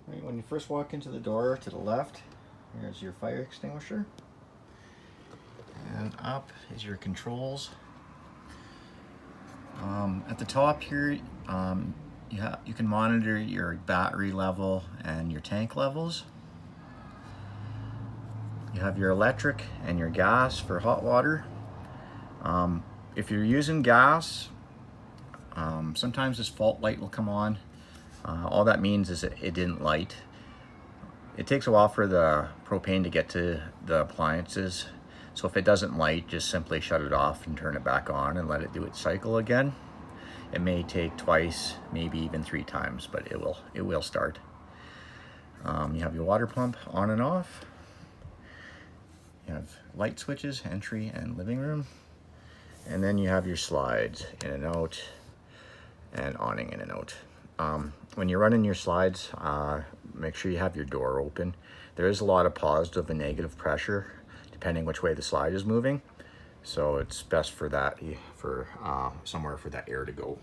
Right, when you first walk into the door to the left, here's your fire extinguisher. And up is your controls. At the top here, you can monitor your battery level and your tank levels. You have your electric and your gas for hot water. If you're using gas, sometimes this fault light will come on. All that means is that it didn't light. It takes a while for the propane to get to the appliances. So if it doesn't light, just simply shut it off and turn it back on and let it do its cycle again. It may take twice, maybe even 3 times, but it will start. You have your water pump on and off. You have light switches, entry and living room. And then you have your slides in and out and awning in and out. When you're running your slides, make sure you have your door open. There is a lot of positive and negative pressure depending which way the slide is moving. So it's best for that, for somewhere for that air to go.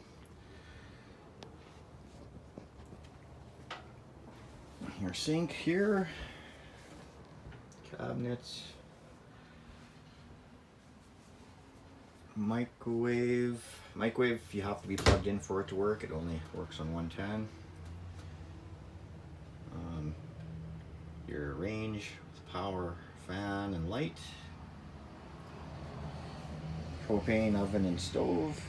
Your sink here, cabinets, microwave. Microwave, you have to be plugged in for it to work. It only works on 110. Your range with power, fan, and light. Propane oven and stove.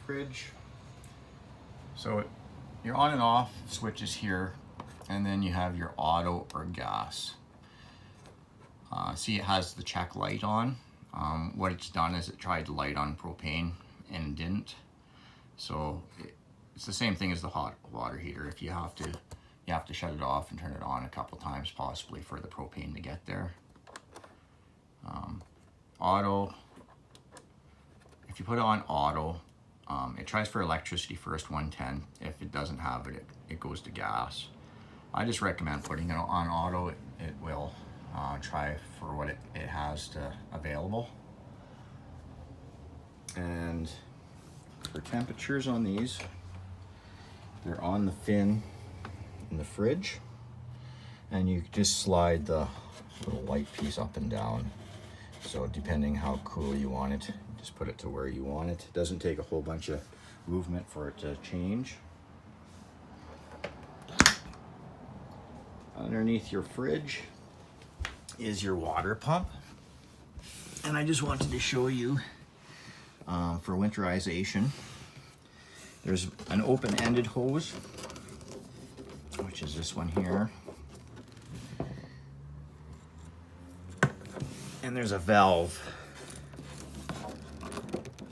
Fridge. So your on and off switches here, and then you have your auto or gas. See, it has the check light on. What it's done is it tried to light on propane and didn't. So it's the same thing as the hot water heater. If you have to shut it off and turn it on a couple times possibly for the propane to get there. Auto, if you put it on auto, it tries for electricity first, 110. If it doesn't have it, it goes to gas. I just recommend putting it on auto. It will try for what it has available. And for temperatures on these, they're on the fin in the fridge, and you just slide the little white piece up and down. So depending how cool you want it, just put it to where you want it. It doesn't take a whole bunch of movement for it to change. Underneath your fridge is your water pump. And I just wanted to show you for winterization. There's an open-ended hose, which is this one here. And there's a valve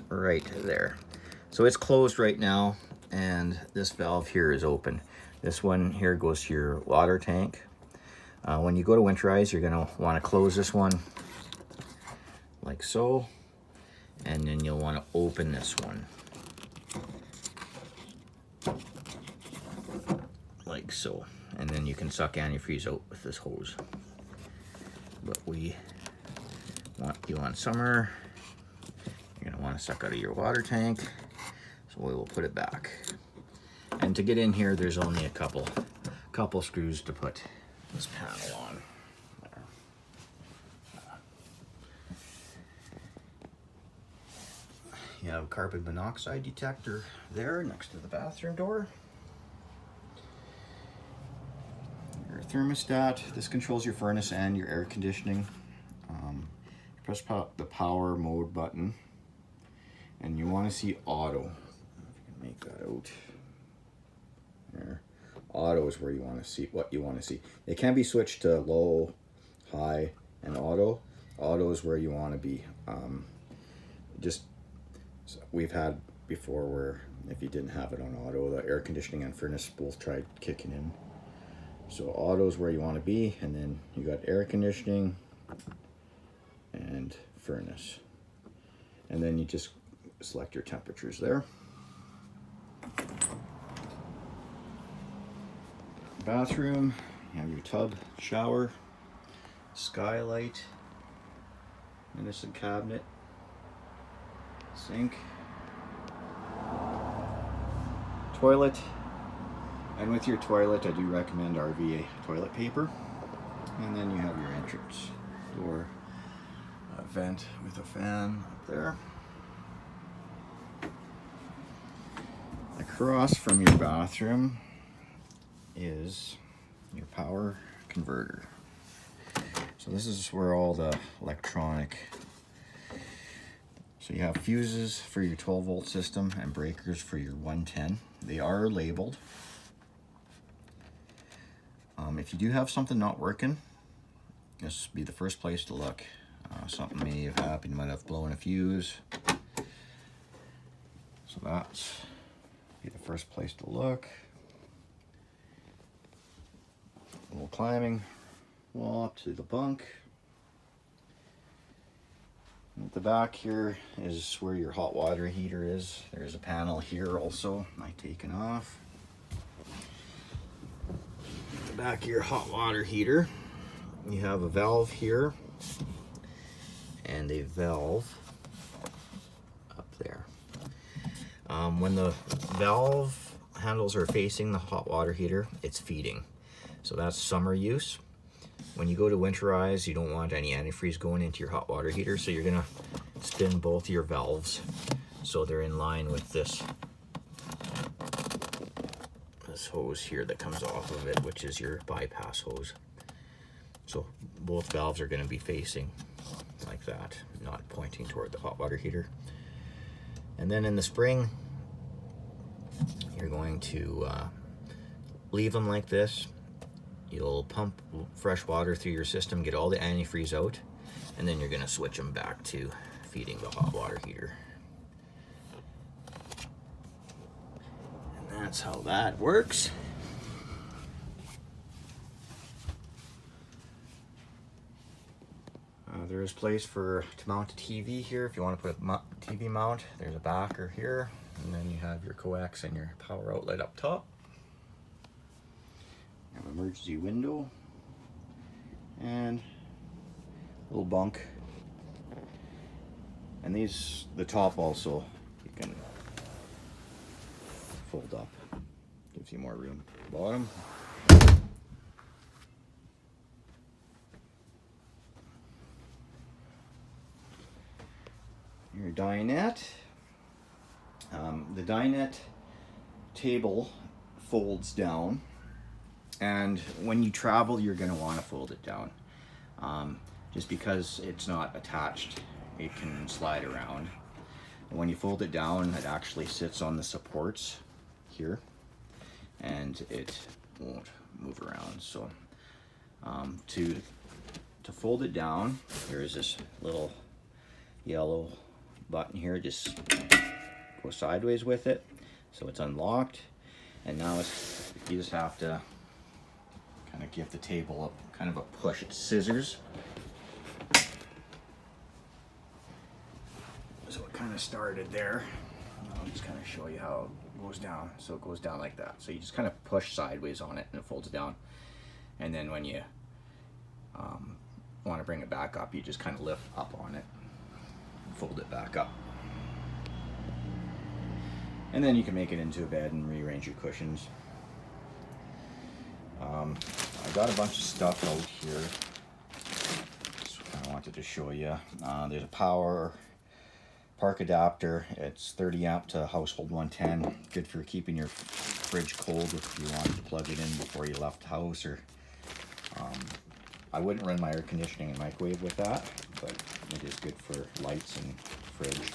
right there. So it's closed right now, and this valve here is open. This one here goes to your water tank. When you go to winterize, you're gonna wanna close this one like so, and then you'll wanna open this one like so. And then you can suck antifreeze out with this hose. But we want you on summer, you're gonna wanna suck out of your water tank, so we will put it back. And to get in here, there's only a couple screws to put this panel on. There. You have a carbon monoxide detector there next to the bathroom door. Your thermostat, this controls your furnace and your air conditioning. Press the power mode button, and you want to see auto. If you can make that out. There. Auto is where you want to see what you want to see. It can be switched to low, high, and auto. Auto is where you want to be. We've had before where if you didn't have it on auto, the air conditioning and furnace both tried kicking in. So auto is where you want to be, and then you got air conditioning and furnace. And then you just select your temperatures there. Bathroom, you have your tub, shower, skylight, medicine cabinet, sink, toilet, and with your toilet I do recommend RVA toilet paper. And then you have your entrance door, a vent with a fan up there. Across from your bathroom is your power converter. So this is where all the electronic, so you have fuses for your 12-volt system and breakers for your 110. They are labeled. If you do have something not working, this would be the first place to look. Something may have happened, you might have blown a fuse. So that's be the first place to look. A little climbing wall up to the bunk. At the back here is where your hot water heater is. There's a panel here also, I've taken off. At the back of your hot water heater, you have a valve here and a valve up there. When the valve handles are facing the hot water heater, it's feeding. So that's summer use. When you go to winterize, you don't want any antifreeze going into your hot water heater, so you're gonna spin both your valves so they're in line with this hose here that comes off of it, which is your bypass hose. So both valves are going to be facing like that, not pointing toward the hot water heater. And then in the spring, you're going to leave them like this. You'll pump fresh water through your system, get all the antifreeze out, and then you're going to switch them back to feeding the hot water heater. And that's how that works. There is place to mount a TV here. If you want to put a TV mount, there's a backer here, and then you have your coax and your power outlet up top. You have an emergency window and a little bunk. And the top also, you can fold up, gives you more room. Bottom. Your dinette. The dinette table folds down, and when you travel you're going to want to fold it down. Just because it's not attached, it can slide around. And when you fold it down, it actually sits on the supports here and it won't move around. So to fold it down, there's this little yellow button here. Just go sideways with it, so it's unlocked, and now you just have to kind of give the table kind of a push. It's scissors, so it kind of started there. I'll just kind of show you how it goes down. So it goes down like that, so you just kind of push sideways on it and it folds down, and then when you want to bring it back up, you just kind of lift up on it, fold it back up, and then you can make it into a bed and rearrange your cushions. I got a bunch of stuff out here. Just kind of wanted to show you. There's a power park adapter. It's 30 amp to household 110. Good for keeping your fridge cold if you wanted to plug it in before you left the house. Or I wouldn't run my air conditioning and microwave with that, but it is good for lights and fridge.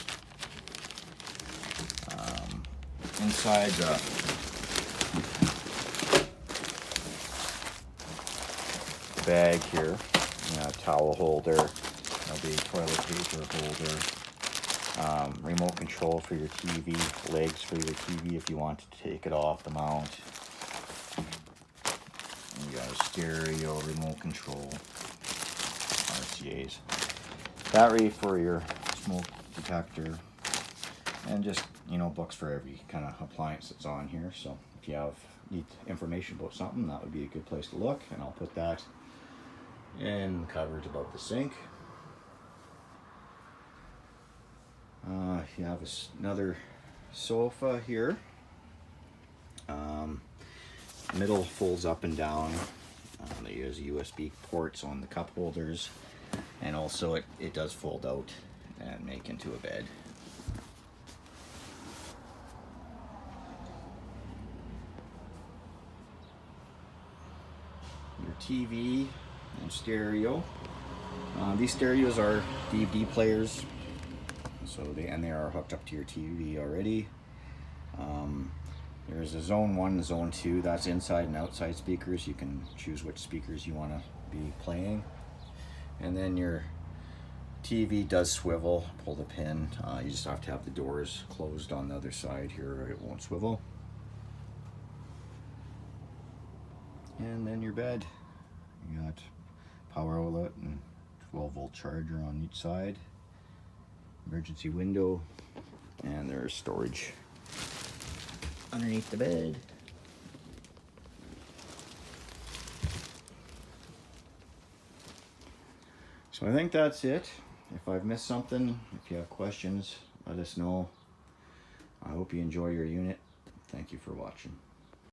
Inside the bag here, towel holder, there'll be toilet paper holder, remote control for your TV, legs for your TV if you want to take it off the mount. And you got a stereo, remote control, RCAs, battery for your smoke detector, and just books for every kind of appliance that's on here. So if you need information about something, that would be a good place to look, and I'll put that in cupboards above the sink. You have another sofa here. Middle folds up and down. There's USB ports on the cup holders, and also it does fold out and make into a bed. Your TV and stereo. These stereos are DVD players, so they are hooked up to your TV already. There's a zone 1 and zone 2, that's inside and outside speakers. You can choose which speakers you want to be playing. And then your TV does swivel, pull the pin. You just have to have the doors closed on the other side here or it won't swivel. And then your bed. You got power outlet and 12-volt charger on each side. Emergency window, and there's storage underneath the bed. So I think that's it. If I've missed something, if you have questions, let us know. I hope you enjoy your unit. Thank you for watching.